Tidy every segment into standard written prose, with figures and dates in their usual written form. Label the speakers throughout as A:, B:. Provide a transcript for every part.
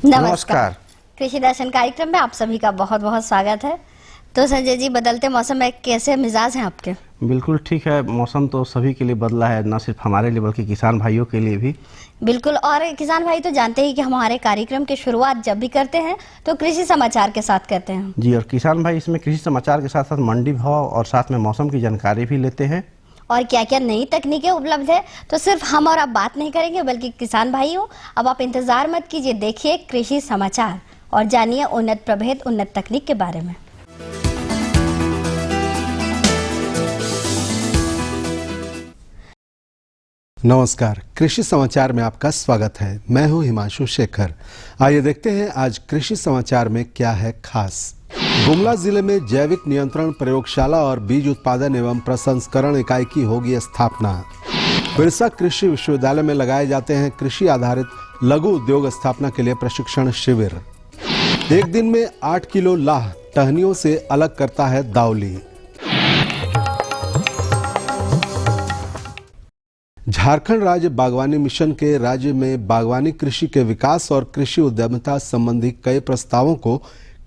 A: नमस्कार।
B: कृषि दर्शन कार्यक्रम में आप सभी का बहुत बहुत स्वागत है। तो संजय जी, बदलते मौसम में कैसे मिजाज हैं आपके?
A: बिल्कुल ठीक है। मौसम तो सभी के लिए बदला है, ना सिर्फ हमारे लिए बल्कि किसान भाइयों के लिए भी।
B: बिल्कुल। और किसान भाई तो जानते ही कि हमारे कार्यक्रम की शुरुआत जब भी करते हैं तो कृषि समाचार के साथ करते हैं
A: जी, और किसान भाई इसमें कृषि समाचार के साथ साथ मंडी भाव और साथ में मौसम की जानकारी भी लेते हैं।
B: और क्या क्या नई तकनीकें उपलब्ध है तो सिर्फ हम और आप बात नहीं करेंगे बल्कि किसान भाइयों, अब आप इंतजार मत कीजिए, देखिए कृषि समाचार और जानिए उन्नत प्रभेद उन्नत तकनीक के बारे में।
C: नमस्कार, कृषि समाचार में आपका स्वागत है। मैं हूं हिमांशु शेखर। आइए देखते हैं आज कृषि समाचार में क्या है खास। गुमला जिले में जैविक नियंत्रण प्रयोगशाला और बीज उत्पादन एवं प्रसंस्करण इकाई की होगी स्थापना। बिरसा कृषि विश्वविद्यालय में लगाए जाते हैं कृषि आधारित लघु उद्योग स्थापना के लिए प्रशिक्षण शिविर। एक दिन में 8 किलो लाह टहनियों से अलग करता है दावली। झारखंड राज्य बागवानी मिशन के राज्य में बागवानी कृषि के विकास और कृषि उद्यमिता संबंधी कई प्रस्तावों को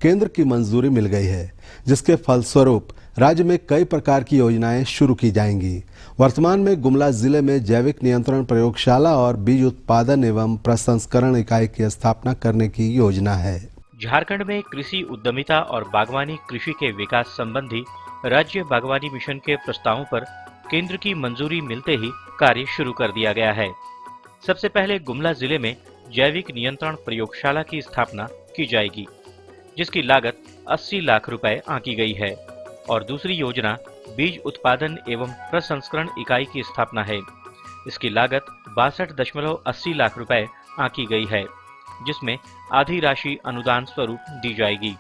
C: केंद्र की मंजूरी मिल गई है, जिसके फलस्वरूप राज्य में कई प्रकार की योजनाएं शुरू की जाएंगी। वर्तमान में गुमला जिले में जैविक नियंत्रण प्रयोगशाला और बीज उत्पादन एवं प्रसंस्करण इकाई की स्थापना करने की योजना है।
D: झारखंड में कृषि उद्यमिता और बागवानी कृषि के विकास संबंधी राज्य बागवानी मिशन के प्रस्तावों पर केंद्र की मंजूरी मिलते ही कार्य शुरू कर दिया गया है। सबसे पहले गुमला जिले में जैविक नियंत्रण प्रयोगशाला की स्थापना की जाएगी, जिसकी लागत 80 लाख रुपए आंकी गई है, और दूसरी योजना बीज उत्पादन एवं प्रसंस्करण इकाई की स्थापना है। इसकी लागत 62.80 लाख रुपए आंकी गई है, जिसमें आधी राशि अनुदान स्वरूप दी जाएगी।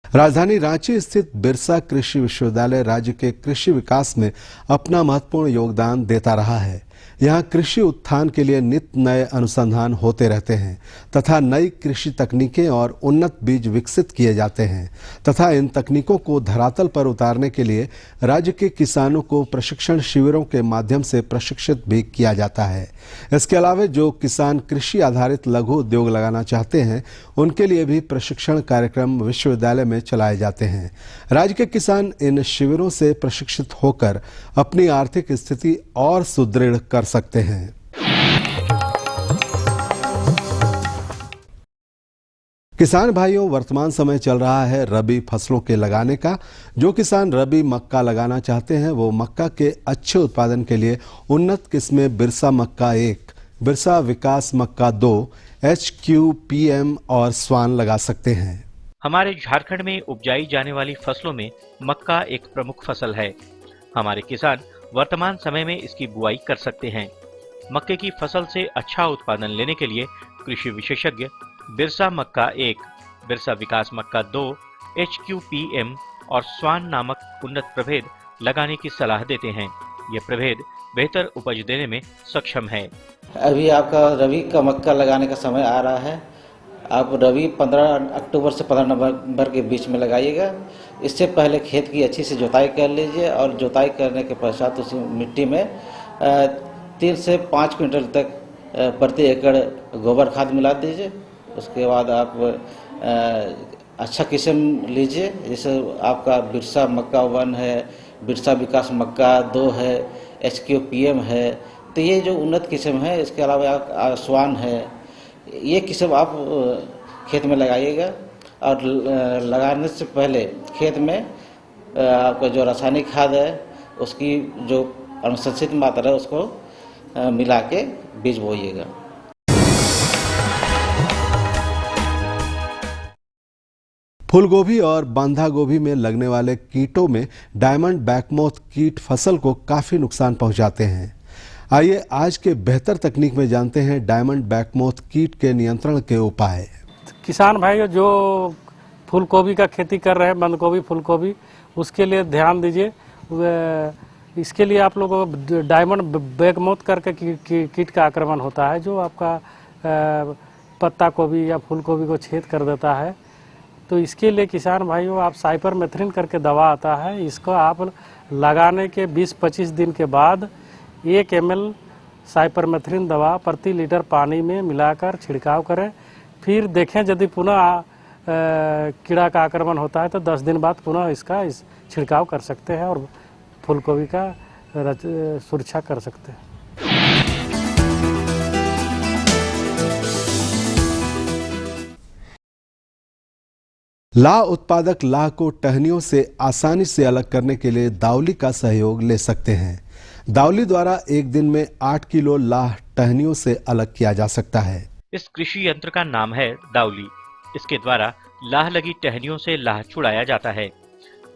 C: राजधानी रांची स्थित बिरसा कृषि विश्वविद्यालय राज्य के कृषि विकास में अपना महत्वपूर्ण योगदान देता रहा है। यहाँ कृषि उत्थान के लिए नित्य नए अनुसंधान होते रहते हैं तथा नई कृषि तकनीकें और उन्नत बीज विकसित किए जाते हैं तथा इन तकनीकों को धरातल पर उतारने के लिए राज्य के किसानों को प्रशिक्षण शिविरों के माध्यम से प्रशिक्षित भी किया जाता है। इसके अलावा जो किसान कृषि आधारित लघु उद्योग लगाना चाहते हैं, उनके लिए भी प्रशिक्षण कार्यक्रम विश्वविद्यालय में चलाए जाते हैं। राज्य के किसान इन शिविरों से प्रशिक्षित होकर अपनी आर्थिक स्थिति और सुदृढ़ कर सकते हैं। किसान भाइयों, वर्तमान समय चल रहा है रबी फसलों के लगाने का। जो किसान रबी मक्का लगाना चाहते हैं, वो मक्का के अच्छे उत्पादन के लिए उन्नत किस्में बिरसा मक्का 1, बिरसा विकास मक्का 2, HQPM और स्वान लगा सकते हैं।
D: हमारे झारखंड में उपजाई जाने वाली फसलों में मक्का एक प्रमुख फसल है। हमारे किसान वर्तमान समय में इसकी बुआई कर सकते हैं। मक्के की फसल से अच्छा उत्पादन लेने के लिए कृषि विशेषज्ञ बिरसा मक्का 1, बिरसा विकास मक्का 2, HQPM और स्वान नामक उन्नत प्रभेद लगाने की सलाह देते हैं। ये प्रभेद बेहतर उपज देने में सक्षम है।
E: अभी आपका रबी का मक्का लगाने का समय आ रहा है। आप रबी 15 अक्टूबर से 15 नवंबर के बीच में लगाइएगा। इससे पहले खेत की अच्छी से जुताई कर लीजिए और जुताई करने के पश्चात उस मिट्टी में 3 से 5 क्विंटल तक प्रति एकड़ गोबर खाद मिला दीजिए। उसके बाद आप अच्छा किस्म लीजिए, जैसे आपका बिरसा मक्का 1 है, बिरसा विकास मक्का 2 है, HQPM है। तो ये जो उन्नत किस्म है, इसके अलावा स्वान है, ये किस्म आप खेत में लगाइएगा। और लगाने से पहले खेत में आपका जो रासायनिक खाद है उसकी जो अनुशंसित मात्रा है उसको मिला के बीज बोइएगा।
C: फूलगोभी और बांधा गोभी में लगने वाले कीटों में डायमंड बैकमोथ कीट फसल को काफी नुकसान पहुंचाते हैं। आइए आज के बेहतर तकनीक में जानते हैं डायमंड बैकमोथ कीट के नियंत्रण के उपाय।
F: किसान भाई जो फूलगोभी का खेती कर रहे हैं, बंद गोभी फूलगोभी, उसके लिए ध्यान दीजिए। इसके लिए आप लोगों को डायमंड बैकमोथ करके कीट का आक्रमण होता है, जो आपका पत्ता गोभी या फूलगोभी को छेद कर देता है। तो इसके लिए किसान भाइयों आप साइपरमेथ्रिन करके दवा आता है, इसको आप लगाने के 20-25 दिन के बाद 1 ml साइपरमेथ्रिन दवा प्रति लीटर पानी में मिलाकर छिड़काव करें। फिर देखें यदि पुनः कीड़ा का आक्रमण होता है तो 10 दिन बाद पुनः इसका छिड़काव कर सकते हैं और फूलगोभी का सुरक्षा कर सकते हैं।
C: लाह उत्पादक लाह को टहनियों से आसानी से अलग करने के लिए दावली का सहयोग ले सकते हैं। दावली द्वारा एक दिन में 8 किलो लाह टहनियों से अलग किया जा सकता है।
D: इस कृषि यंत्र का नाम है दावली। इसके द्वारा लाह लगी टहनियों से लाह छुड़ाया जाता है।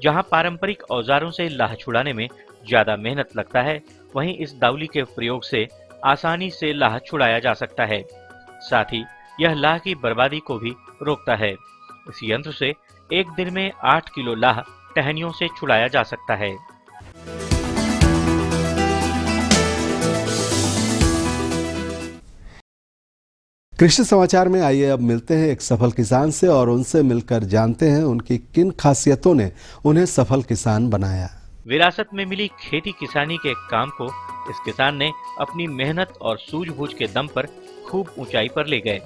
D: जहां पारंपरिक औजारों से लाह छुड़ाने में ज्यादा मेहनत लगता है, वहीं इस दावली के प्रयोग से आसानी से लाह छुड़ाया जा सकता है। साथ ही यह लाह की बर्बादी को भी रोकता है। इस यंत्र से एक दिन में 8 किलो लाह टहनियों से छुड़ाया जा सकता है।
C: कृषि समाचार में आइए अब मिलते हैं एक सफल किसान से और उनसे मिलकर जानते हैं उनकी किन खासियतों ने उन्हें सफल किसान बनाया।
D: विरासत में मिली खेती किसानी के काम को इस किसान ने अपनी मेहनत और सूझबूझ के दम पर खूब ऊंचाई पर ले गए।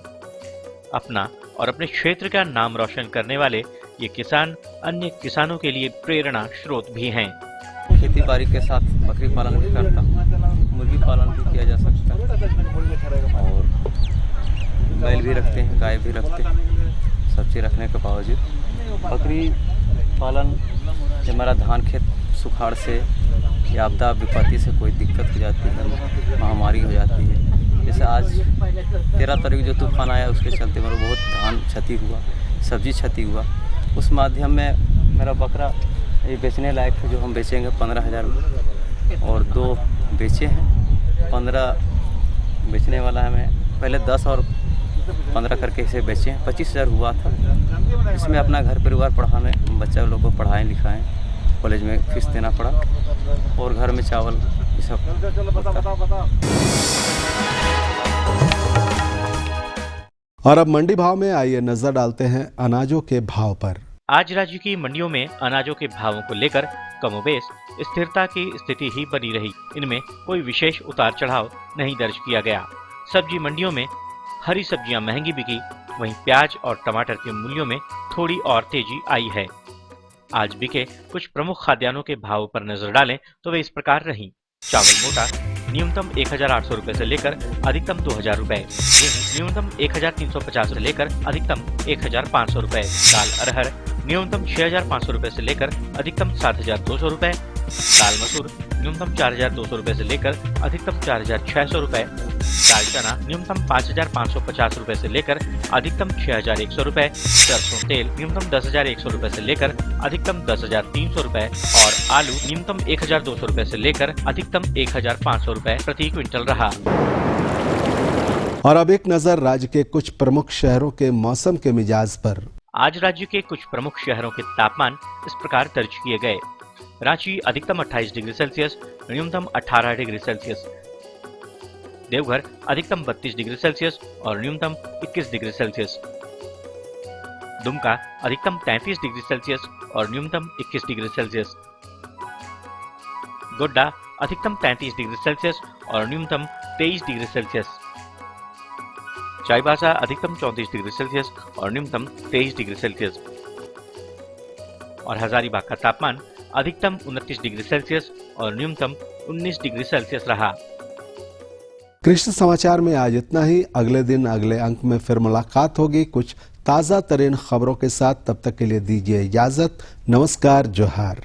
D: अपना और अपने क्षेत्र का नाम रोशन करने वाले ये किसान अन्य किसानों के लिए प्रेरणा स्रोत भी हैं।
G: खेती बाड़ी के साथ बकरी पालन भी करता हूँ, मुर्गी पालन भी किया जा सकता है और बैल भी रखते हैं, गाय भी रखते हैं। सब चीज़ रखने के बावजूद बकरी पालन जब हमारा धान खेत सुखाड़ से या आपदा विपत्ति से कोई दिक्कत हो जाती है, महामारी हो जाती है, जैसे आज 13 तारीख जो तूफान आया उसके चलते मेरा बहुत धान क्षति हुआ, सब्जी क्षति हुआ। उस माध्यम में मेरा बकरा ये बेचने लायक है, जो हम बेचेंगे 15,000 में और 2 बेचे हैं। 15 बेचने वाला है। मैं पहले 10 और 15 करके इसे बेचे हैं। 25,000 हुआ था। इसमें अपना घर परिवार पढ़ाने, बच्चा लोग को पढ़ाएं लिखाएं, कॉलेज में फीस देना पड़ा और घर में चावल ये सब।
C: और अब मंडी भाव में आइए नजर डालते हैं अनाजों के भाव पर।
D: आज राज्य की मंडियों में अनाजों के भावों को लेकर कमोबेश स्थिरता की स्थिति ही बनी रही। इनमें कोई विशेष उतार चढ़ाव नहीं दर्ज किया गया। सब्जी मंडियों में हरी सब्जियां महंगी बिकी, वहीं प्याज और टमाटर के मूल्यों में थोड़ी और तेजी आई है। आज बिके कुछ प्रमुख खाद्यान्नों के भावों पर नजर डालें तो वे इस प्रकार रही। चावल मोटा न्यूनतम 1,800 रुपए से लेकर अधिकतम 2,000 रुपए, गेहूं न्यूनतम 1,350 से लेकर अधिकतम 1,500 रुपए, दाल अरहर न्यूनतम 6,500 रुपए से लेकर अधिकतम 7,200 रुपए, दाल मसूर न्यूनतम 4,200 रुपए से लेकर अधिकतम 4,600 रुपए, दाल चना न्यूनतम 5,550 रुपए से लेकर अधिकतम 6,100 रुपए, सरसों तेल न्यूनतम 10,100 रुपए से लेकर अधिकतम 10,300 रुपए और आलू न्यूनतम 1,200 रुपए से लेकर अधिकतम 1,500 रुपए प्रति क्विंटल रहा।
C: और अब एक नजर राज्य के कुछ प्रमुख शहरों के मौसम के मिजाज पर।
D: आज राज्य के कुछ प्रमुख शहरों के तापमान इस प्रकार दर्ज किए गए। रांची अधिकतम 28 डिग्री सेल्सियस, न्यूनतम 18 डिग्री सेल्सियस। देवघर अधिकतम 32 डिग्री सेल्सियस और न्यूनतम 21 डिग्री सेल्सियस। दुमका अधिकतम 33 डिग्री सेल्सियस और न्यूनतम 21 डिग्री सेल्सियस। गोड्डा अधिकतम 33 डिग्री सेल्सियस और न्यूनतम 23 डिग्री सेल्सियस। चाईबासा अधिकतम 34 डिग्री सेल्सियस और न्यूनतम 23 डिग्री सेल्सियस। और हजारीबाग का तापमान अधिकतम 29 डिग्री सेल्सियस और न्यूनतम 19 डिग्री सेल्सियस रहा।
C: कृषि समाचार में आज इतना ही। अगले दिन अगले अंक में फिर मुलाकात होगी कुछ ताजा तरीन खबरों के साथ। तब तक के लिए दीजिए इजाजत। नमस्कार, जोहार।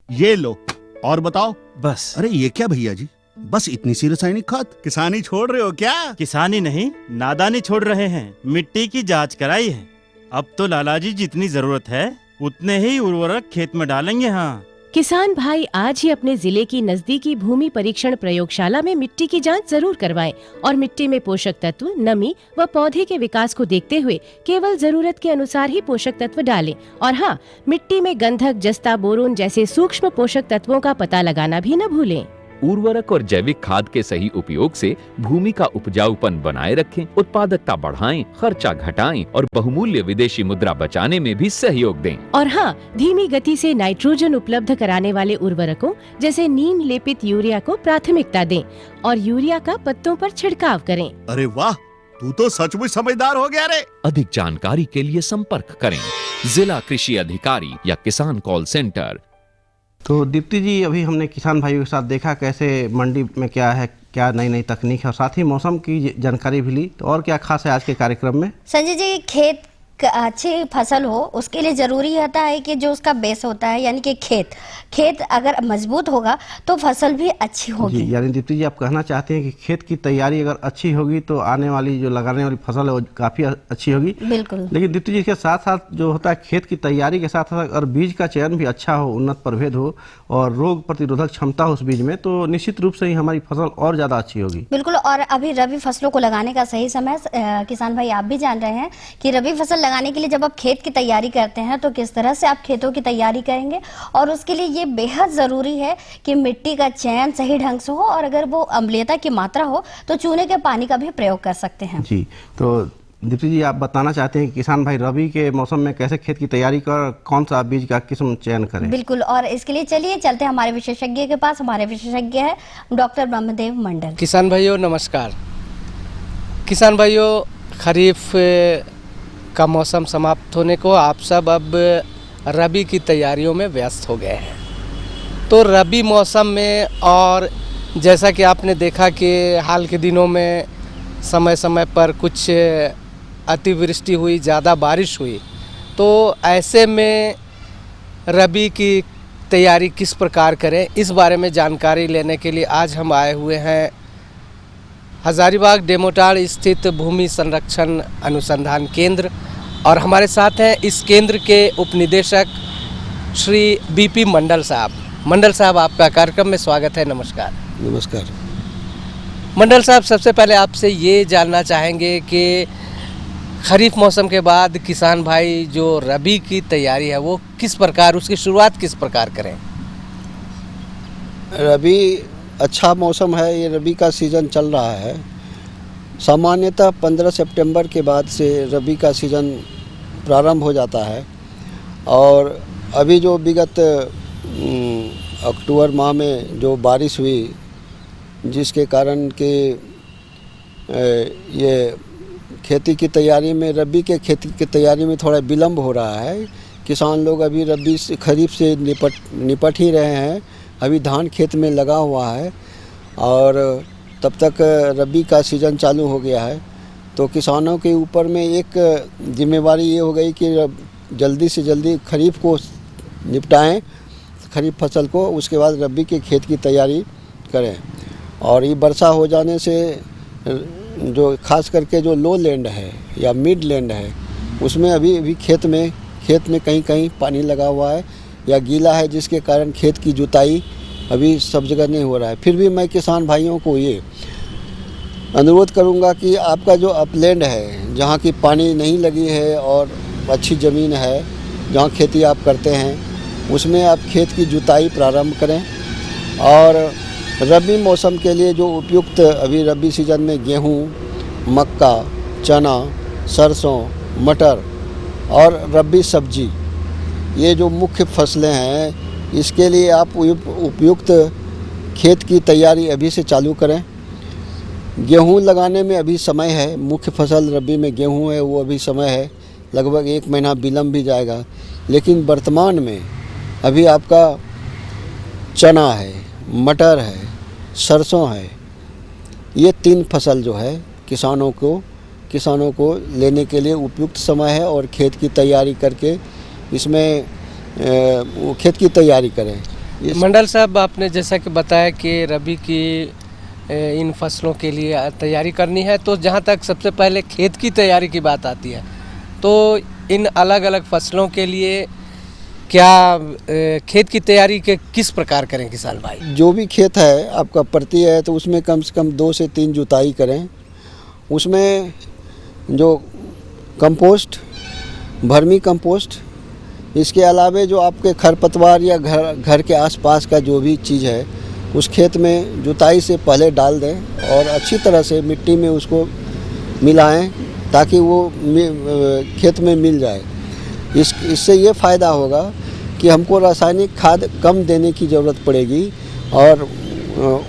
H: ये लो और बताओ।
I: बस।
H: अरे ये क्या भैया जी, बस इतनी सी रासायनिक खाद? किसानी छोड़ रहे हो क्या?
I: किसानी नहीं, नादानी छोड़ रहे हैं। मिट्टी की जांच कराई है। अब तो लालाजी जितनी जरूरत है उतने ही उर्वरक खेत में डालेंगे। हाँ,
J: किसान भाई आज ही अपने जिले की नजदीकी भूमि परीक्षण प्रयोगशाला में मिट्टी की जांच जरूर करवाएं और मिट्टी में पोषक तत्व, नमी व पौधे के विकास को देखते हुए केवल जरूरत के अनुसार ही पोषक तत्व डालें। और हाँ, मिट्टी में गंधक, जस्ता, बोरोन जैसे सूक्ष्म पोषक तत्वों का पता लगाना भी न भूलें।
K: उर्वरक और जैविक खाद के सही उपयोग से भूमि का उपजाऊपन बनाए रखें, उत्पादकता बढ़ाएं, खर्चा घटाएं और बहुमूल्य विदेशी मुद्रा बचाने में भी सहयोग दें।
J: और हाँ, धीमी गति से नाइट्रोजन उपलब्ध कराने वाले उर्वरकों जैसे नीम लेपित यूरिया को प्राथमिकता दें और यूरिया का पत्तों पर छिड़काव करें।
H: अरे वाह, तू तो सचमुच समझदार हो गया रे।
K: अधिक जानकारी के लिए संपर्क करें जिला कृषि अधिकारी या किसान कॉल सेंटर।
A: तो दीप्ति जी, अभी हमने किसान भाइयों के साथ देखा कैसे मंडी में क्या है, क्या नई नई तकनीक है और साथ ही मौसम की जानकारी भी ली। तो और क्या खास है आज के कार्यक्रम में?
B: संजय जी, खेत अच्छी फसल हो उसके लिए ज़रूरी होता है कि जो उसका बेस होता है यानी कि खेत अगर मजबूत होगा तो फसल भी अच्छी होगी।
A: यानी दीप्ति जी, आप कहना चाहते हैं कि खेत की तैयारी अगर अच्छी होगी तो आने वाली जो लगाने वाली फसल है वो काफ़ी अच्छी होगी।
B: बिल्कुल।
A: लेकिन दीप्ति जी, इसके साथ साथ जो होता है खेत की तैयारी के साथ साथ अगर बीज का चयन भी अच्छा हो, उन्नत प्रभेद हो और रोग प्रतिरोधक क्षमता हो उस बीज में, तो निश्चित रूप से ही हमारी फसल और ज़्यादा अच्छी होगी।
B: बिल्कुल। और अभी रबी फसलों को लगाने का सही समय, किसान भाई आप भी जान रहे हैं कि रबी फसल लगाने के लिए जब आप खेत की तैयारी करते हैं तो किस तरह से आप खेतों की तैयारी करेंगे, और उसके लिए ये बेहद ज़रूरी है कि मिट्टी का चयन सही ढंग से हो और अगर वो अम्लीयता की मात्रा हो तो चूने के पानी का भी प्रयोग कर सकते हैं।
A: जी, तो दीप्ति जी, आप बताना चाहते हैं कि किसान भाई रबी के मौसम में कैसे खेत की तैयारी कर, कौन सा बीज का किस्म चयन करें?
B: बिल्कुल। और इसके लिए चलिए चलते हैं हमारे विशेषज्ञ के पास। हमारे विशेषज्ञ है डॉक्टर ब्रह्मदेव मंडल।
L: किसान भाइयों नमस्कार। किसान भाइयों, खरीफ का मौसम समाप्त होने को आप सब अब रबी की तैयारियों में व्यस्त हो गए हैं। तो रबी मौसम में, और जैसा कि आपने देखा कि हाल के दिनों में समय समय पर कुछ अतिवृष्टि हुई, ज़्यादा बारिश हुई, तो ऐसे में रबी की तैयारी किस प्रकार करें, इस बारे में जानकारी लेने के लिए आज हम आए हुए हैं हजारीबाग डेमोटाड़ स्थित भूमि संरक्षण अनुसंधान केंद्र। और हमारे साथ हैं इस केंद्र के उपनिदेशक श्री बीपी मंडल साहब। मंडल साहब, आपका कार्यक्रम में स्वागत है। नमस्कार।
M: नमस्कार
L: मंडल साहब, सबसे पहले आपसे ये जानना चाहेंगे कि खरीफ मौसम के बाद किसान भाई जो रबी की तैयारी है वो किस प्रकार, उसकी शुरुआत किस प्रकार करें?
M: रबी अच्छा मौसम है, ये रबी का सीज़न चल रहा है। सामान्यतः 15 सितंबर के बाद से रबी का सीज़न प्रारंभ हो जाता है और अभी जो विगत अक्टूबर माह में जो बारिश हुई, जिसके कारण कि ये खेती की तैयारी में, रबी के खेती की तैयारी में थोड़ा विलम्ब हो रहा है। किसान लोग अभी रबी से, खरीफ से निपट ही रहे हैं। अभी धान खेत में लगा हुआ है और तब तक रबी का सीज़न चालू हो गया है। तो किसानों के ऊपर में एक जिम्मेवारी ये हो गई कि जल्दी से जल्दी खरीफ को निपटाएं, खरीफ फसल को, उसके बाद रबी के खेत की तैयारी करें। और ये वर्षा हो जाने से जो खास करके जो लो लैंड है या मिड लैंड है, उसमें अभी खेत में कहीं कहीं पानी लगा हुआ है या गीला है, जिसके कारण खेत की जुताई अभी सब जगह नहीं हो रहा है। फिर भी मैं किसान भाइयों को ये अनुरोध करूंगा कि आपका जो अपलैंड है, जहाँ की पानी नहीं लगी है और अच्छी ज़मीन है, जहाँ खेती आप करते हैं, उसमें आप खेत की जुताई प्रारंभ करें। और रबी मौसम के लिए जो उपयुक्त, अभी रबी सीज़न में गेहूँ, मक्का, चना, सरसों, मटर और रबी सब्जी, ये जो मुख्य फसलें हैं, इसके लिए आप उपयुक्त खेत की तैयारी अभी से चालू करें। गेहूं लगाने में अभी समय है, मुख्य फसल रबी में गेहूं है, वो अभी समय है, लगभग 1 महीना विलम्ब भी जाएगा। लेकिन वर्तमान में अभी आपका चना है, मटर है, सरसों है, ये 3 फसल जो है किसानों को लेने के लिए उपयुक्त समय है और खेत की तैयारी करके इसमें खेत की तैयारी करें।
L: मंडल साहब, आपने जैसा कि बताया कि रबी की इन फसलों के लिए तैयारी करनी है, तो जहाँ तक सबसे पहले खेत की तैयारी की बात आती है, तो इन अलग अलग फसलों के लिए क्या खेत की तैयारी के किस प्रकार करें किसान भाई?
M: जो भी खेत है आपका प्रति है, तो उसमें कम से कम 2 से 3 जुताई करें। उसमें जो कंपोस्ट, वर्मी कंपोस्ट, इसके अलावे जो आपके खरपतवार या घर के आसपास का जो भी चीज़ है, उस खेत में जुताई से पहले डाल दें और अच्छी तरह से मिट्टी में उसको मिलाएं ताकि वो खेत में मिल जाए। इससे ये फ़ायदा होगा कि हमको रासायनिक खाद कम देने की ज़रूरत पड़ेगी और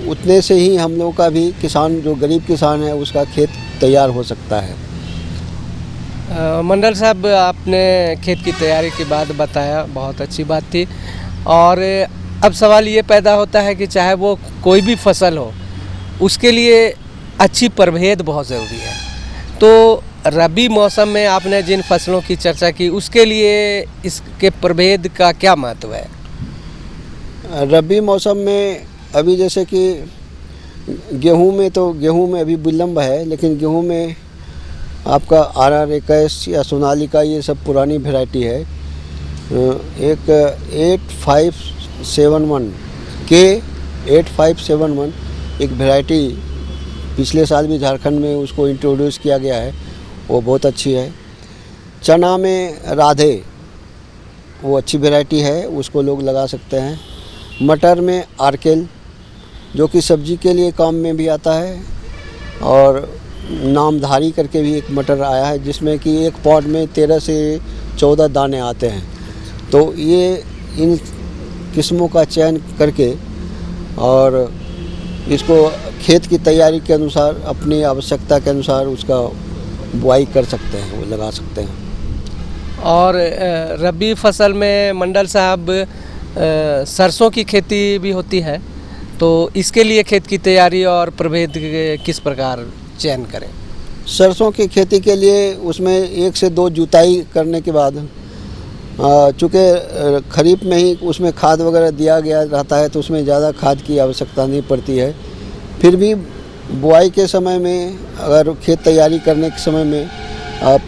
M: उतने से ही हम लोगों का भी किसान, जो गरीब किसान है, उसका खेत तैयार हो सकता है।
L: मंडल साहब, आपने खेत की तैयारी के बाद बताया, बहुत अच्छी बात थी। और अब सवाल ये पैदा होता है कि चाहे वो कोई भी फसल हो, उसके लिए अच्छी प्रभेद बहुत ज़रूरी है। तो रबी मौसम में आपने जिन फसलों की चर्चा की, उसके लिए इसके प्रभेद का क्या महत्व है?
M: रबी मौसम में अभी जैसे कि गेहूं में अभी विलम्ब है, लेकिन गेहूं में आपका RR 21 या सोनालिका, ये सब पुरानी वैरायटी है। एक 8571 8571 एक वैरायटी पिछले साल भी झारखंड में उसको इंट्रोड्यूस किया गया है, वो बहुत अच्छी है। चना में राधे, वो अच्छी वैरायटी है, उसको लोग लगा सकते हैं। मटर में आर्केल, जो कि सब्जी के लिए काम में भी आता है, और नामधारी करके भी एक मटर आया है जिसमें कि एक पॉट में 13 से 14 दाने आते हैं। तो ये इन किस्मों का चयन करके और इसको खेत की तैयारी के अनुसार, अपनी आवश्यकता के अनुसार उसका बुआई कर सकते हैं, वो लगा सकते हैं।
L: और रबी फसल में मंडल साहब सरसों की खेती भी होती है, तो इसके लिए खेत की तैयारी और प्रभेद किस प्रकार चयन करें?
M: सरसों की खेती के लिए उसमें 1 से 2 जुताई करने के बाद, चूँकि खरीफ में ही उसमें खाद वगैरह दिया गया रहता है, तो उसमें ज़्यादा खाद की आवश्यकता नहीं पड़ती है। फिर भी बुआई के समय में, अगर खेत तैयारी करने के समय में आप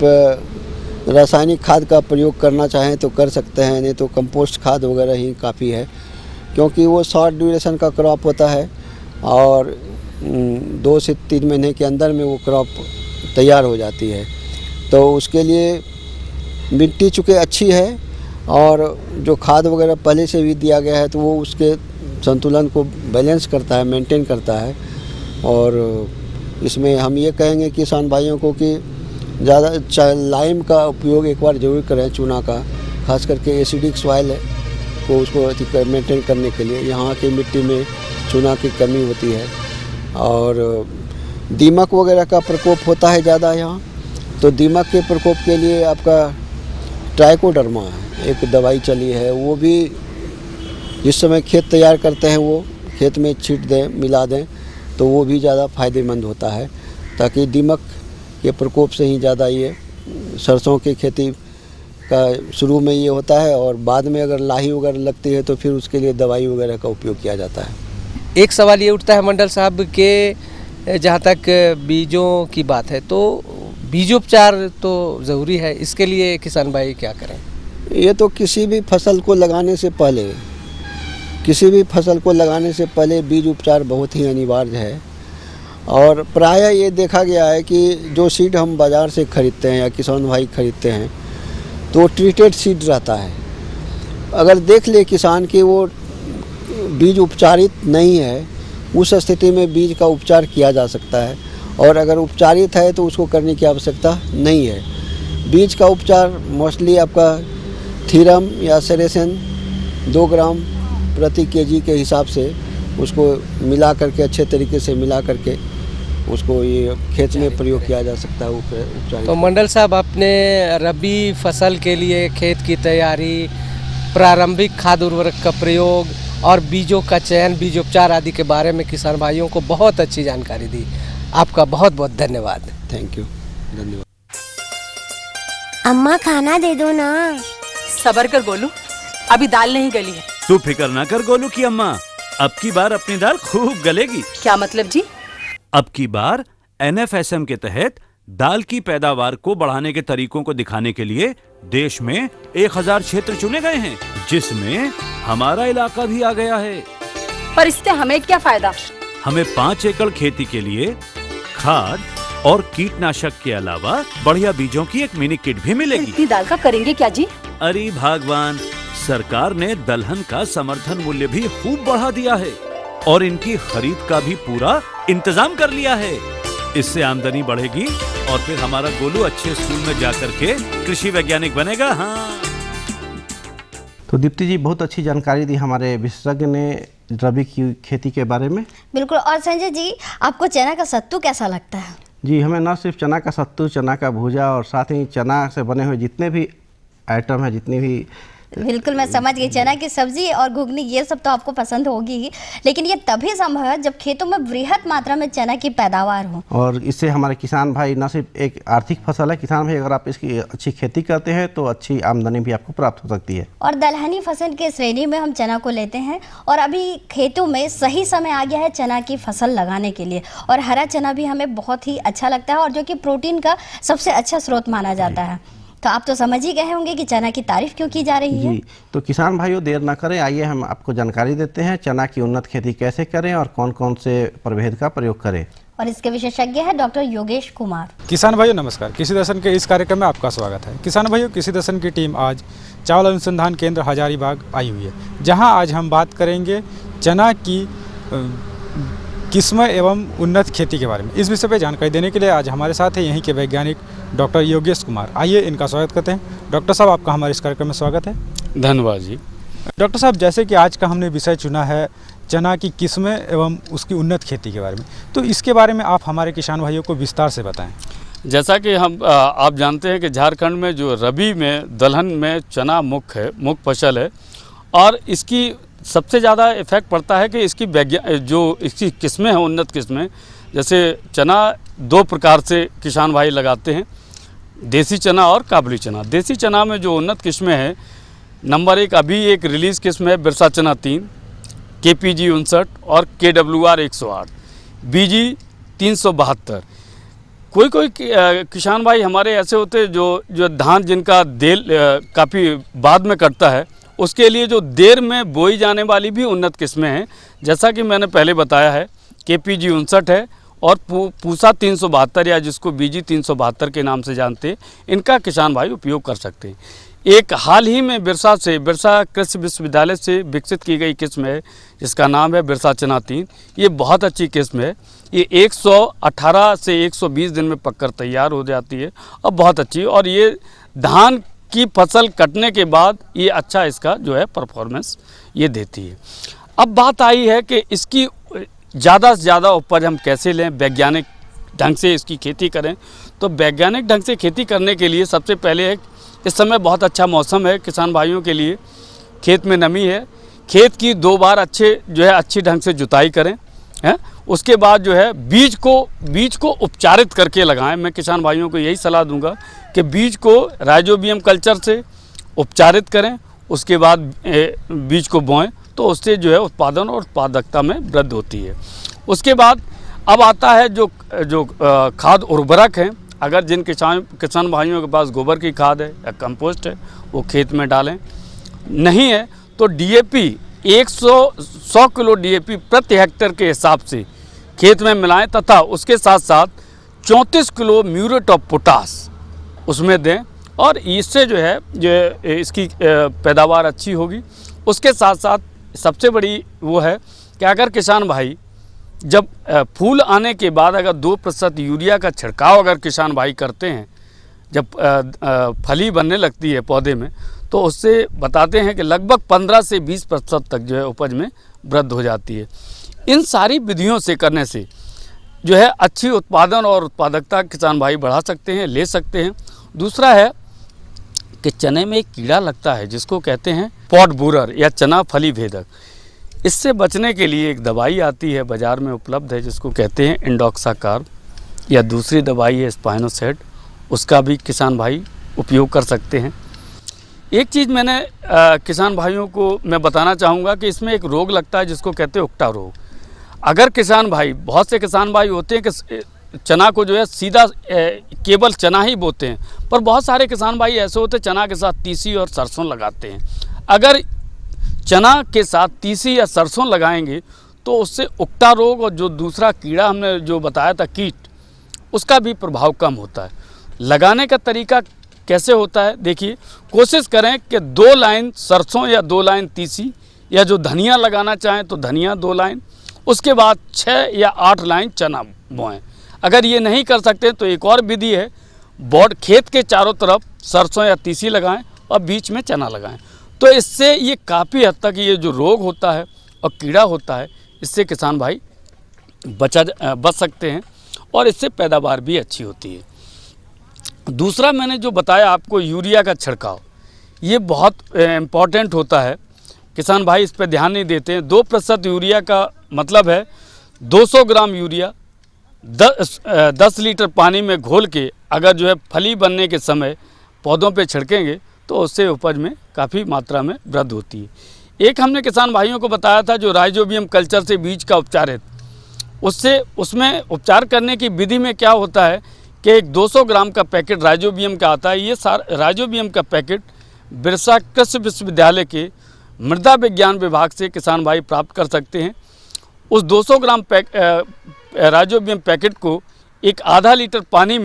M: रासायनिक खाद का प्रयोग करना चाहें तो कर सकते हैं, नहीं तो कंपोस्ट खाद वगैरह ही काफ़ी है, क्योंकि वो शॉर्ट ड्यूरेशन का क्रॉप होता है और 2 से 3 महीने के अंदर में वो क्रॉप तैयार हो जाती है। तो उसके लिए मिट्टी चूँकि अच्छी है और जो खाद वगैरह पहले से भी दिया गया है, तो वो उसके संतुलन को बैलेंस करता है, मेंटेन करता है। और इसमें हम ये कहेंगे किसान भाइयों को कि ज़्यादा लाइम का उपयोग एक बार ज़रूर करें, चूना का, खास करके एसिडिक सॉइल है को उसको मेंटेन करने के लिए। यहाँ की मिट्टी में चूना की कमी होती है और दीमक वगैरह का प्रकोप होता है ज़्यादा यहाँ, तो दीमक के प्रकोप के लिए आपका ट्राइकोडर्मा एक दवाई चली है, वो भी जिस समय खेत तैयार करते हैं वो खेत में छींट दें, मिला दें, तो वो भी ज़्यादा फ़ायदेमंद होता है, ताकि दीमक के प्रकोप से ही ज़्यादा ये सरसों की खेती का शुरू में ये होता है, और बाद में अगर लाही वगैरह लगती है तो फिर उसके लिए दवाई वगैरह का उपयोग किया जाता है।
L: एक सवाल ये उठता है मंडल साहब के, जहाँ तक बीजों की बात है, तो बीजोपचार तो ज़रूरी है, इसके लिए किसान भाई क्या करें?
M: ये तो किसी भी फसल को लगाने से पहले बीज उपचार बहुत ही अनिवार्य है। और प्रायः ये देखा गया है कि जो सीड हम बाज़ार से ख़रीदते हैं या किसान भाई ख़रीदते हैं, तो ट्रीटेड सीड रहता है। अगर देख ले किसान कि वो बीज उपचारित नहीं है, उस स्थिति में बीज का उपचार किया जा सकता है, और अगर उपचारित है तो उसको करने की आवश्यकता नहीं है। बीज का उपचार मोस्टली आपका थीरम या सेरेसन 2 ग्राम प्रति केजी के हिसाब से उसको मिला करके, अच्छे तरीके से मिला करके उसको ये खेत में प्रयोग किया जा सकता है उपचार।
L: तो मंडल साहब, अपने रबी फसल के लिए खेत की तैयारी, प्रारंभिक खाद उर्वरक का प्रयोग और बीजों का चयन, बीजोपचार आदि के बारे में किसान भाइयों को बहुत अच्छी जानकारी दी। आपका बहुत बहुत धन्यवाद।
M: थैंक यू, धन्यवाद।
N: अम्मा खाना दे दो ना।
O: सबर कर गोलू, अभी दाल नहीं गली है।
I: तू फिक्र ना कर गोलू की अम्मा, अब की बार अपनी दाल खूब गलेगी।
O: क्या मतलब जी?
I: अब की बार NFSM के तहत दाल की पैदावार को बढ़ाने के तरीकों को दिखाने के लिए देश में 1000 क्षेत्र चुने गए हैं, जिसमें हमारा इलाका भी आ गया है।
O: पर इससे हमें क्या फायदा?
I: हमें 5 एकड़ खेती के लिए खाद और कीटनाशक के अलावा बढ़िया बीजों की एक मिनी किट भी मिलेगी।
O: इतनी दाल का करेंगे क्या जी?
I: अरे भगवान, सरकार ने दलहन का समर्थन मूल्य भी खूब बढ़ा दिया है। और इनकी खरीद का भी पूरा इंतजाम कर लिया है। इससे आमदनी बढ़ेगी और फिर हमारा गोलू अच्छे स्कूल में जाकर के कृषि वैज्ञानिक बनेगा। हाँ,
A: तो दीप्ति जी बहुत अच्छी जानकारी दी हमारे विशेषज्ञ ने रबी की खेती के बारे में।
B: बिल्कुल। और संजय जी, आपको चना का सत्तू कैसा लगता है?
A: जी, हमें न सिर्फ चना का सत्तू, चना का भूजा और साथ ही चना से बने हुए जितने भी आइटम है, जितनी भी,
B: बिल्कुल मैं समझ गई, चना की सब्जी और घुगनी ये सब तो आपको पसंद होगी ही, लेकिन ये तभी संभव है जब खेतों में वृहद मात्रा में चना की पैदावार हो।
A: और इससे हमारे किसान भाई न सिर्फ एक आर्थिक फसल है, किसान भाई अगर आप इसकी अच्छी खेती करते हैं तो अच्छी आमदनी भी आपको प्राप्त हो सकती है।
B: और दलहनी फसल के श्रेणी में हम चना को लेते हैं और अभी खेतों में सही समय आ गया है चना की फसल लगाने के लिए। और हरा चना भी हमें बहुत ही अच्छा लगता है और जो कि प्रोटीन का सबसे अच्छा स्रोत माना जाता है। तो आप तो समझ ही गए होंगे कि चना की तारीफ क्यों की जा रही है।
A: जी, तो किसान भाइयों देर ना करें, आइए हम आपको जानकारी देते हैं चना की उन्नत खेती कैसे करें और कौन कौन से प्रभेद का प्रयोग करें।
B: और इसके विशेषज्ञ है डॉक्टर योगेश कुमार।
N: किसान भाइयों नमस्कार, कृषि दर्शन के इस कार्यक्रम में आपका स्वागत है। किसान भाइयों, कृषि दर्शन की टीम आज चावल अनुसंधान केंद्र हजारीबाग आई हुई है, जहां आज हम बात करेंगे चना की किस्म एवं उन्नत खेती के बारे में। इस विषय पर जानकारी देने के लिए आज हमारे साथ है यहीं के वैज्ञानिक डॉक्टर योगेश कुमार। आइए इनका स्वागत करते हैं। डॉक्टर साहब, आपका हमारे इस कार्यक्रम में स्वागत है।
F: धन्यवाद जी।
N: डॉक्टर साहब, जैसे कि आज का हमने विषय चुना है चना की किस्में एवं उसकी उन्नत खेती के बारे में, तो इसके बारे में आप हमारे किसान भाइयों को विस्तार से बताएं।
F: जैसा कि आप जानते हैं कि झारखंड में जो रबी में दलहन में चना मुख्य फसल है और इसकी सबसे ज़्यादा इफेक्ट पड़ता है कि इसकी जो इसकी किस्में हैं, उन्नत किस्में, जैसे चना दो प्रकार से किसान भाई लगाते हैं, देसी चना और काबुली चना। देसी चना में जो उन्नत किस्में हैं, नंबर 1 अभी एक रिलीज़ किस्म है बिरसा चना 3, KPG 59 और KWR 108, BG 372। कोई किसान भाई हमारे ऐसे होते हैं जो धान जिनका देर काफ़ी बाद में कटता है, उसके लिए जो देर में बोई जाने वाली भी उन्नत किस्में हैं। जैसा कि मैंने पहले बताया है, KPG 59 है और पूसा 372 या जिसको BG 372 के नाम से जानते हैं, इनका किसान भाई उपयोग कर सकते हैं। एक हाल ही में बिरसा कृषि विश्वविद्यालय से विकसित की गई किस्म है जिसका नाम है बिरसा चना 3। ये बहुत अच्छी किस्म है। ये 118 से 120 दिन में पककर तैयार हो जाती है और बहुत अच्छी, और ये धान की फसल कटने के बाद ये अच्छा इसका जो है परफॉर्मेंस ये देती है। अब बात आई है कि इसकी ज़्यादा से ज़्यादा उपज हम कैसे लें, वैज्ञानिक ढंग से इसकी खेती करें। तो वैज्ञानिक ढंग से खेती करने के लिए सबसे पहले है, इस समय बहुत अच्छा मौसम है किसान भाइयों के लिए, खेत में नमी है, खेत की 2 बार अच्छी ढंग से जुताई करें हैं। उसके बाद जो है बीज को उपचारित करके लगाएं। मैं किसान भाइयों को यही सलाह दूंगा कि बीज को राइजोबियम कल्चर से उपचारित करें, उसके बाद बीज को बोएं, तो उससे जो है उत्पादन और उत्पादकता में वृद्धि होती है। उसके बाद अब आता है जो खाद उर्वरक हैं। अगर जिन किसान भाइयों के पास गोबर की खाद है या कंपोस्ट है, वो खेत में डालें। नहीं है तो DAP 100 किलो DAP प्रति हेक्टेयर के हिसाब से खेत में मिलाएं तथा उसके साथ साथ 34 किलो म्यूरेट ऑफ पोटास उसमें दें, और इससे जो है इसकी पैदावार अच्छी होगी। उसके साथ साथ सबसे बड़ी वो है कि अगर किसान भाई जब फूल आने के बाद अगर 2% यूरिया का छिड़काव अगर किसान भाई करते हैं, जब फली बनने लगती है पौधे में, तो उससे बताते हैं कि लगभग 15 से 20% तक जो है उपज में वृद्धि हो जाती है। इन सारी विधियों से करने से जो है अच्छी उत्पादन और उत्पादकता किसान भाई बढ़ा सकते हैं, ले सकते हैं। दूसरा है कि चने में एक कीड़ा लगता है जिसको कहते हैं पॉट बोरर या चना फली भेदक। इससे बचने के लिए एक दवाई आती है, बाज़ार में उपलब्ध है, जिसको कहते हैं इंडोक्साकार्ब, या दूसरी दवाई है स्पाइनोसेड, उसका भी किसान भाई उपयोग कर सकते हैं। एक चीज़ मैंने किसान भाइयों को मैं बताना चाहूँगा कि इसमें एक रोग लगता है जिसको कहते हैं उकटा रोग। अगर किसान भाई, बहुत से किसान भाई होते हैं कि चना को जो है सीधा केवल चना ही बोते हैं, पर बहुत सारे किसान भाई ऐसे होते हैं चना के साथ तीसी और सरसों लगाते हैं। अगर चना के साथ तीसी या सरसों लगाएंगे तो उससे उकटा रोग और जो दूसरा कीड़ा हमने जो बताया था कीट, उसका भी प्रभाव कम होता है। लगाने का तरीका कैसे होता है, देखिए, कोशिश करें कि 2 लाइन सरसों या 2 लाइन तीसी, या जो धनिया लगाना चाहें तो धनिया 2 लाइन,
P: उसके बाद 6 या 8 लाइन चना बोएं। अगर ये नहीं कर सकते तो एक और विधि है, खेत के चारों तरफ सरसों या तीसी लगाएं और बीच में चना लगाएं। तो इससे ये काफ़ी हद तक ये जो रोग होता है और कीड़ा होता है, इससे किसान भाई बच सकते हैं और इससे पैदावार भी अच्छी होती है। दूसरा मैंने जो बताया आपको यूरिया का छिड़काव, ये बहुत इम्पॉर्टेंट होता है। किसान भाई इस पर ध्यान नहीं देते हैं। 2% यूरिया का मतलब है 200 ग्राम यूरिया 10 लीटर पानी में घोल के अगर जो है फली बनने के समय पौधों पे छिड़केंगे तो उससे उपज में काफ़ी मात्रा में वृद्धि होती है। एक हमने किसान भाइयों को बताया था जो राइजोबियम कल्चर से बीज का उपचार है, उसमें उपचार करने की विधि में क्या होता है कि एक 200 ग्राम का पैकेट राइजोबियम का आता है। ये राइजोबियम का पैकेट बिरसा कृषि विश्वविद्यालय के मृदा विज्ञान विभाग से किसान भाई प्राप्त कर सकते हैं। उस 200 ग्राम राइजोबियम पैकेट को एक आधा लीटर पानी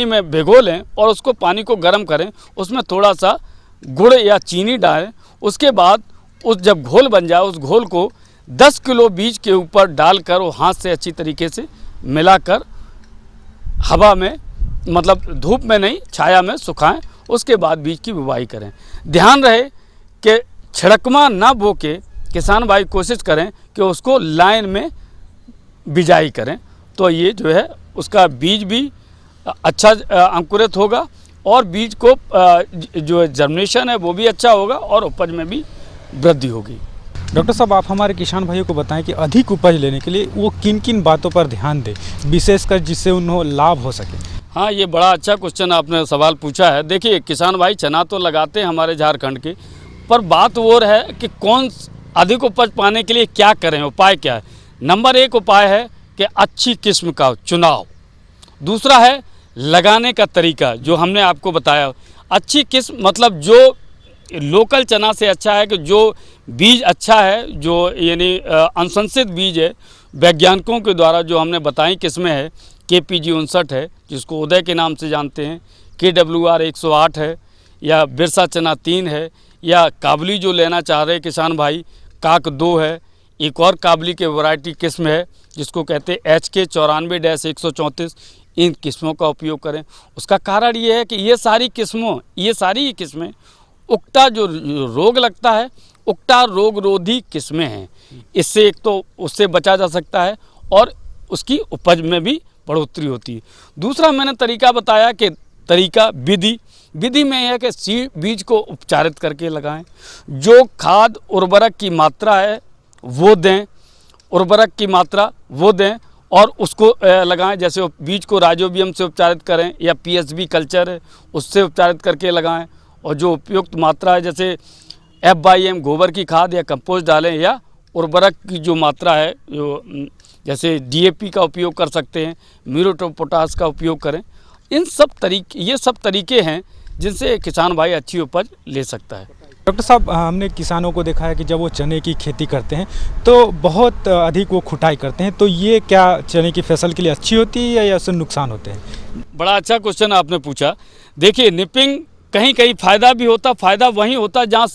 P: में भिगो लें और उसको पानी को गर्म करें, उसमें थोड़ा सा गुड़ या चीनी डालें। उसके बाद जब घोल बन जाए उस घोल को 10 किलो बीज के ऊपर डालकर वो हाथ से अच्छी तरीके से मिलाकर हवा में, मतलब धूप में नहीं, छाया में सुखाएं। उसके बाद बीज की बुवाई करें। ध्यान रहे कि छिड़कमा ना बो के किसान भाई कोशिश करें कि उसको लाइन में बिजाई करें, तो ये जो है उसका बीज भी अच्छा अंकुरित होगा और बीज को जो जर्मिनेशन है वो भी अच्छा होगा और उपज में भी वृद्धि होगी।
N: डॉक्टर साहब, आप हमारे किसान भाइयों को बताएं कि अधिक उपज लेने के लिए वो किन किन बातों पर ध्यान दें, विशेषकर जिससे उन्हें लाभ हो सके।
P: हाँ, ये बड़ा अच्छा क्वेश्चन आपने सवाल पूछा है। देखिए, किसान भाई चना तो लगाते हैं हमारे झारखंड के, पर बात वो है कि कौन अधिक उपज पाने के लिए क्या करें, उपाय क्या है। नंबर 1 उपाय है कि अच्छी किस्म का चुनाव। दूसरा है लगाने का तरीका, जो हमने आपको बताया। अच्छी किस्म मतलब जो लोकल चना से अच्छा है कि जो बीज अच्छा है, जो यानी अनुशंसित बीज है, वैज्ञानिकों के द्वारा जो हमने बताई किस्में है, KPG 59 है जिसको उदय के नाम से जानते हैं, KWR 108 है, या बिरसा चना 3 है, या काबली जो लेना चाह रहे किसान भाई काक 2 है। एक और काबली के वैरायटी किस्म है जिसको कहते हैं HK 94-134। इन किस्मों का उपयोग करें। उसका कारण ये है कि ये सारी किस्में उकटा जो रोग लगता है, उकटा रोग रोधी किस्में हैं। इससे एक तो उससे बचा जा सकता है और उसकी उपज में भी बढ़ोतरी होती है। दूसरा मैंने तरीका बताया कि विधि में यह है कि बीज को उपचारित करके लगाएं। जो खाद उर्वरक की मात्रा है वो दें, और उसको लगाएं। जैसे बीज को राइजोबियम से उपचारित करें या PSB कल्चर है उससे उपचारित करके लगाएं। और जो उपयुक्त मात्रा है, जैसे FYM गोबर की खाद या कंपोस्ट डालें, या उर्वरक की जो मात्रा है जो जैसे DAP का उपयोग कर सकते हैं, म्यूरेट ऑफ पोटाश का उपयोग करें। ये सब तरीके हैं जिनसे किसान भाई अच्छी उपज ले सकता है।
N: डॉक्टर साहब, हमने किसानों को देखा है कि जब वो चने की खेती करते हैं तो बहुत अधिक वो खुटाई करते हैं, तो ये क्या चने की फसल के लिए अच्छी होती है या उससे नुकसान होते हैं?
P: बड़ा अच्छा क्वेश्चन आपने पूछा। देखिए, निपिंग कहीं फ़ायदा भी होता, फ़ायदा वहीं होता जहाँ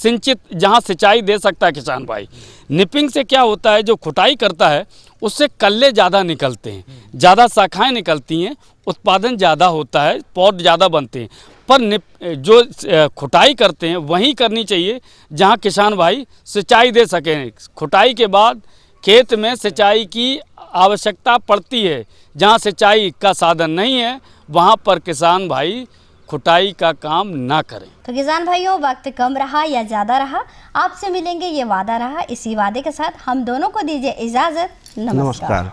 P: सिंचाई दे सकता है किसान भाई। निपिंग से क्या होता है, जो खुटाई करता है उससे कल्ले ज़्यादा निकलते हैं, ज़्यादा शाखाएँ निकलती हैं, उत्पादन ज़्यादा होता है, पौध ज़्यादा बनते हैं। पर जो खुटाई करते हैं वहीं करनी चाहिए जहाँ किसान भाई सिंचाई दे सकें। खुटाई के बाद खेत में सिंचाई की आवश्यकता पड़ती है। जहाँ सिंचाई का साधन नहीं है वहाँ पर किसान भाई खुटाई का काम ना करें।
B: तो किसान भाइयों, वक्त कम रहा या ज़्यादा रहा, आपसे मिलेंगे ये वादा रहा। इसी वादे के साथ हम दोनों को दीजिए इजाज़त। नमस्कार।